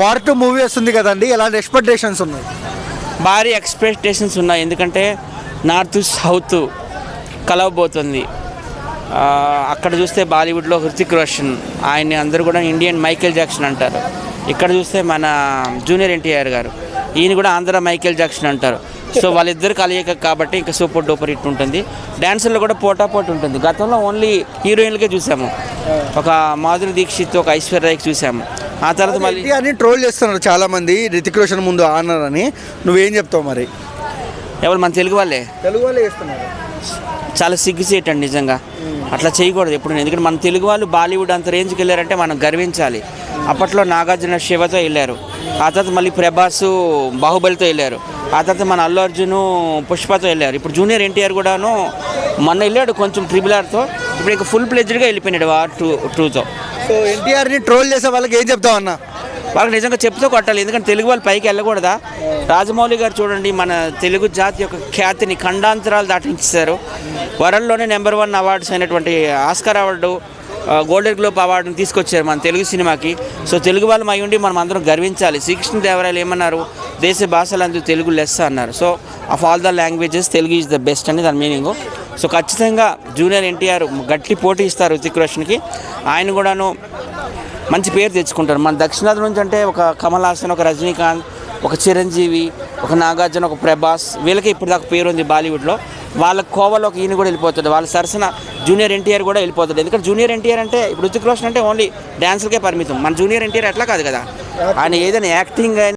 War 2 movie వస్తుంది కదండి, ఎలాంటి ఎక్స్పెక్టేషన్స్ ఉన్నాయి? భారీ ఎక్స్పెక్టేషన్స్ ఉన్నాయి, ఎందుకంటే నార్త్ సౌత్ కలవబోతుంది. అక్కడ చూస్తే బాలీవుడ్లో హృతిక్ రోషన్, ఆయన్ని అందరూ కూడా ఇండియన్ మైకేల్ జాక్సన్ అంటారు. ఇక్కడ చూస్తే మన జూనియర్ ఎన్టీఆర్ గారు, ఈయన కూడా ఆంధ్ర మైకేల్ జాక్సన్ అంటారు. సో వాళ్ళిద్దరు కలయిక కాబట్టి ఇంకా సూపర్ డూపర్ హిట్ ఉంటుంది. డ్యాన్సుల్లో కూడా పోటాపోటీ ఉంటుంది. గతంలో ఓన్లీ హీరోయిన్లకే చూసాము, ఒక మాధురి దీక్షిత్, ఒక ఐశ్వర్య రాయ్కి చూసాము. ఆ తర్వాత మళ్ళీ అని ట్రోల్ చేస్తున్నారు చాలా మంది, రితిక్ రోషన్ ముందు ఆనర్ అని. నువ్వేం చెప్తావు మరి? ఎవరు మన తెలుగు వాళ్ళే చేస్తున్నారు. చాలా సిగ్గుసేటండి నిజంగా, అట్లా చేయకూడదు ఎప్పుడు. ఎందుకంటే మన తెలుగు వాళ్ళు బాలీవుడ్ అంత రేంజ్కి వెళ్ళారంటే మనం గర్వించాలి. అప్పట్లో నాగార్జున శివతో వెళ్ళారు, ఆ తర్వాత మళ్ళీ ప్రభాస్ బాహుబలితో వెళ్ళారు, ఆ తర్వాత మన అల్లు అర్జున్ పుష్పతో వెళ్ళారు. ఇప్పుడు జూనియర్ ఎన్టీఆర్ కూడాను మొన్న వెళ్ళాడు కొంచెం RRRతో, ఇప్పుడు ఇంకా ఫుల్ ప్లెజ్డ్గా వెళ్ళిపోయినాడు వార్ 2తో. సో ఎన్టీఆర్ని ట్రోల్ చేసే వాళ్ళకి ఏం చెప్తావు అన్న? వాళ్ళకి నిజంగా చెప్తూ కొట్టాలి, ఎందుకంటే తెలుగు వాళ్ళు పైకి వెళ్ళకూడదా? రాజమౌళి గారు చూడండి, మన తెలుగు జాతి యొక్క ఖ్యాతిని ఖండాంతరాలు దాటించారు. వరల్డ్లోనే నెంబర్ 1 అవార్డ్స్ అయినటువంటి ఆస్కార్ అవార్డు, గోల్డెన్ గ్లోబ్ అవార్డుని తీసుకొచ్చారు మన తెలుగు సినిమాకి. సో తెలుగు వాళ్ళం అయి ఉండి మనం అందరం గర్వించాలి. శ్రీకృష్ణదేవరాయలు ఏమన్నారు, దేశ భాషలందు తెలుగు లెస్స అన్నారు. So of all the languages Telugu is the best అని దాని మీనింగ్. సో ఖచ్చితంగా జూనియర్ ఎన్టీఆర్ గట్టి పోటీ ఇస్తారు హృతిక్ రోషన్కి. ఆయన కూడాను మంచి పేరు తెచ్చుకుంటారు. మన దక్షిణాది నుంచి అంటే ఒక కమల్ హాసన్, ఒక రజనీకాంత్, ఒక చిరంజీవి, ఒక నాగార్జున, ఒక ప్రభాస్, వీళ్ళకి ఇప్పుడు దాకా పేరు ఉంది బాలీవుడ్లో. వాళ్ళ కోవలోకి ఈయన కూడా వెళ్ళిపోతాడు, వాళ్ళ సరసన జూనియర్ ఎన్టీఆర్ కూడా వెళ్ళిపోతాడు. ఎందుకంటే జూనియర్ ఎన్టీఆర్ అంటే ఇప్పుడు హృతిక్ రోషన్ అంటే ఓన్లీ డ్యాన్స్లకే పరిమితం. మన జూనియర్ ఎన్టీఆర్ అట్లా కాదు కదా, ఆయన ఏదైనా యాక్టింగ్